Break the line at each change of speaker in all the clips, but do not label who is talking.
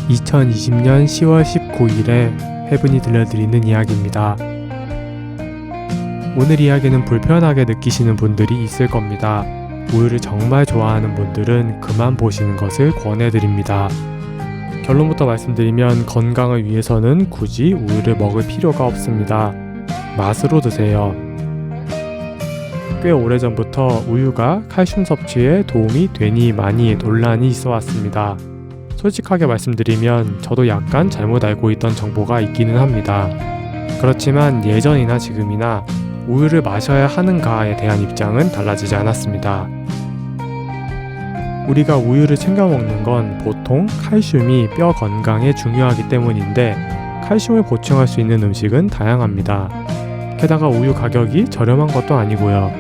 2020년 10월 19일에 해분이 들려드리는 이야기입니다. 오늘 이야기는 불편하게 느끼시는 분들이 있을 겁니다. 우유를 정말 좋아하는 분들은 그만 보시는 것을 권해드립니다. 결론부터 말씀드리면 건강을 위해서는 굳이 우유를 먹을 필요가 없습니다. 맛으로 드세요. 꽤 오래전부터 우유가 칼슘 섭취에 도움이 되니 많이 논란이 있어 왔습니다. 솔직하게 말씀드리면 저도 약간 잘못 알고 있던 정보가 있기는 합니다. 그렇지만 예전이나 지금이나 우유를 마셔야 하는가에 대한 입장은 달라지지 않았습니다. 우리가 우유를 챙겨 먹는 건 보통 칼슘이 뼈 건강에 중요하기 때문인데 칼슘을 보충할 수 있는 음식은 다양합니다. 게다가 우유 가격이 저렴한 것도 아니고요.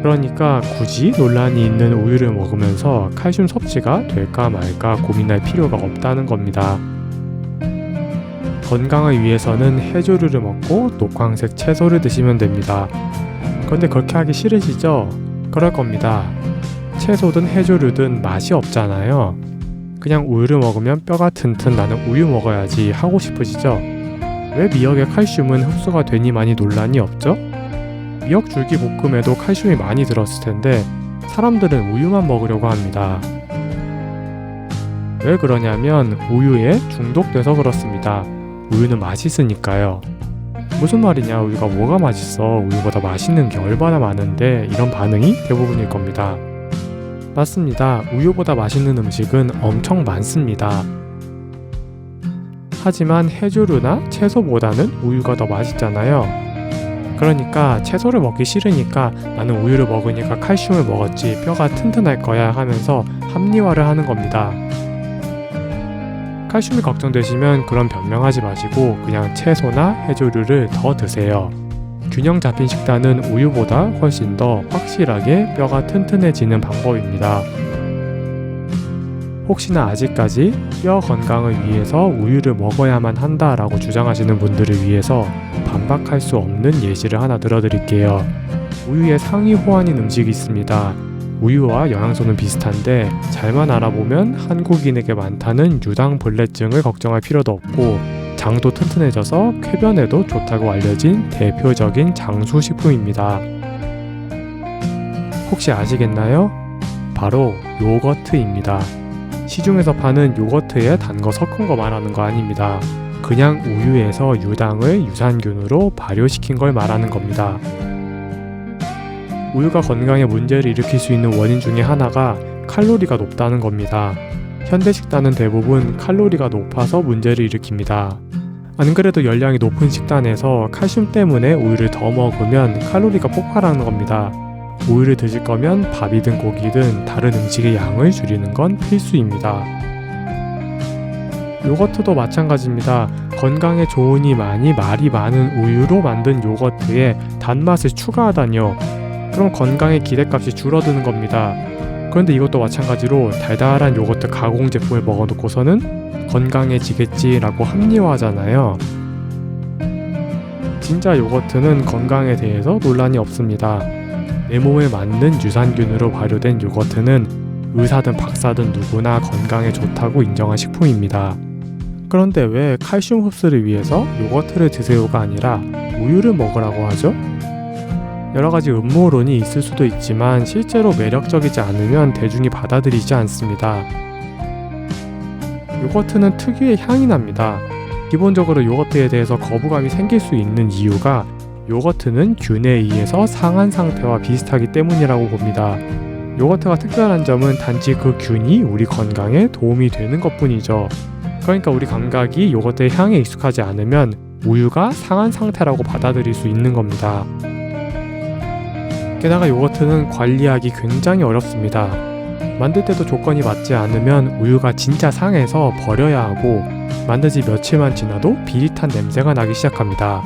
그러니까 굳이 논란이 있는 우유를 먹으면서 칼슘 섭취가 될까 말까 고민할 필요가 없다는 겁니다. 건강을 위해서는 해조류를 먹고 녹황색 채소를 드시면 됩니다. 그런데 그렇게 하기 싫으시죠? 그럴 겁니다. 채소든 해조류든 맛이 없잖아요. 그냥 우유를 먹으면 뼈가 튼튼 나는 우유 먹어야지 하고 싶으시죠? 왜 미역의 칼슘은 흡수가 되니 많이 논란이 없죠? 미역 줄기 볶음에도 칼슘이 많이 들었을 텐데 사람들은 우유만 먹으려고 합니다. 왜 그러냐면 우유에 중독돼서 그렇습니다. 우유는 맛있으니까요. 무슨 말이냐, 우유가 뭐가 맛있어, 우유보다 맛있는 게 얼마나 많은데, 이런 반응이 대부분일 겁니다. 맞습니다. 우유보다 맛있는 음식은 엄청 많습니다. 하지만 해조류나 채소보다는 우유가 더 맛있잖아요. 그러니까 채소를 먹기 싫으니까 나는 우유를 먹으니까 칼슘을 먹었지 뼈가 튼튼할 거야 하면서 합리화를 하는 겁니다. 칼슘이 걱정되시면 그런 변명하지 마시고 그냥 채소나 해조류를 더 드세요. 균형 잡힌 식단은 우유보다 훨씬 더 확실하게 뼈가 튼튼해지는 방법입니다. 혹시나 아직까지 뼈 건강을 위해서 우유를 먹어야만 한다라고 주장하시는 분들을 위해서 반박할 수 없는 예시를 하나 들어드릴게요. 우유에 상위 호환인 음식이 있습니다. 우유와 영양소는 비슷한데 잘만 알아보면 한국인에게 많다는 유당불내증을 걱정할 필요도 없고 장도 튼튼해져서 쾌변에도 좋다고 알려진 대표적인 장수식품입니다. 혹시 아시겠나요? 바로 요거트입니다. 시중에서 파는 요거트에 단 거 섞은 거 말하는 거 아닙니다. 그냥 우유에서 유당을 유산균으로 발효시킨 걸 말하는 겁니다. 우유가 건강에 문제를 일으킬 수 있는 원인 중에 하나가 칼로리가 높다는 겁니다. 현대 식단은 대부분 칼로리가 높아서 문제를 일으킵니다. 안 그래도 열량이 높은 식단에서 칼슘 때문에 우유를 더 먹으면 칼로리가 폭발하는 겁니다. 우유를 드실 거면 밥이든 고기든 다른 음식의 양을 줄이는 건 필수입니다. 요거트도 마찬가지입니다. 건강에 좋으니 많이 말이 많은 우유로 만든 요거트에 단맛을 추가하다니요. 그럼 건강의 기대값이 줄어드는 겁니다. 그런데 이것도 마찬가지로 달달한 요거트 가공 제품을 먹어놓고서는 건강해지겠지라고 합리화하잖아요. 진짜 요거트는 건강에 대해서 논란이 없습니다. 내 몸에 맞는 유산균으로 발효된 요거트는 의사든 박사든 누구나 건강에 좋다고 인정한 식품입니다. 그런데 왜 칼슘 흡수를 위해서 요거트를 드세요가 아니라 우유를 먹으라고 하죠? 여러가지 음모론이 있을 수도 있지만 실제로 매력적이지 않으면 대중이 받아들이지 않습니다. 요거트는 특유의 향이 납니다. 기본적으로 요거트에 대해서 거부감이 생길 수 있는 이유가 요거트는 균에 의해서 상한 상태와 비슷하기 때문이라고 봅니다. 요거트가 특별한 점은 단지 그 균이 우리 건강에 도움이 되는 것뿐이죠. 그러니까 우리 감각이 요거트의 향에 익숙하지 않으면 우유가 상한 상태라고 받아들일 수 있는 겁니다. 게다가 요거트는 관리하기 굉장히 어렵습니다. 만들 때도 조건이 맞지 않으면 우유가 진짜 상해서 버려야 하고 만든 지 며칠만 지나도 비릿한 냄새가 나기 시작합니다.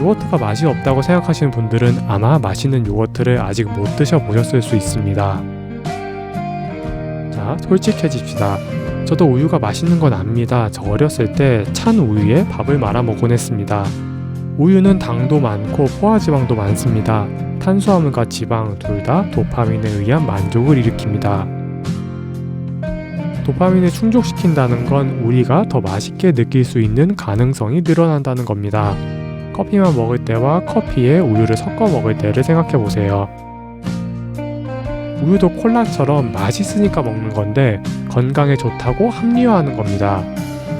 요거트가 맛이 없다고 생각하시는 분들은 아마 맛있는 요거트를 아직 못 드셔보셨을 수 있습니다. 자, 솔직해집시다. 저도 우유가 맛있는 건 압니다. 저 어렸을 때 찬 우유에 밥을 말아 먹곤 했습니다. 우유는 당도 많고 포화지방도 많습니다. 탄수화물과 지방 둘 다 도파민에 의한 만족을 일으킵니다. 도파민을 충족시킨다는 건 우리가 더 맛있게 느낄 수 있는 가능성이 늘어난다는 겁니다. 커피만 먹을 때와 커피에 우유를 섞어 먹을 때를 생각해 보세요. 우유도 콜라처럼 맛있으니까 먹는 건데 건강에 좋다고 합리화하는 겁니다.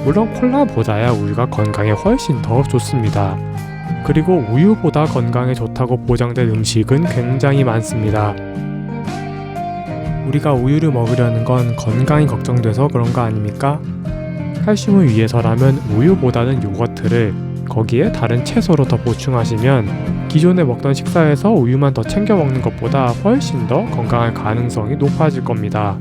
물론 콜라보다야 우유가 건강에 훨씬 더 좋습니다. 그리고 우유보다 건강에 좋다고 보장된 음식은 굉장히 많습니다. 우리가 우유를 먹으려는 건 건강이 걱정돼서 그런 거 아닙니까? 칼슘을 위해서라면 우유보다는 요거트를 거기에 다른 채소로 더 보충하시면 기존에 먹던 식사에서 우유만 더 챙겨 먹는 것보다 훨씬 더 건강할 가능성이 높아질 겁니다.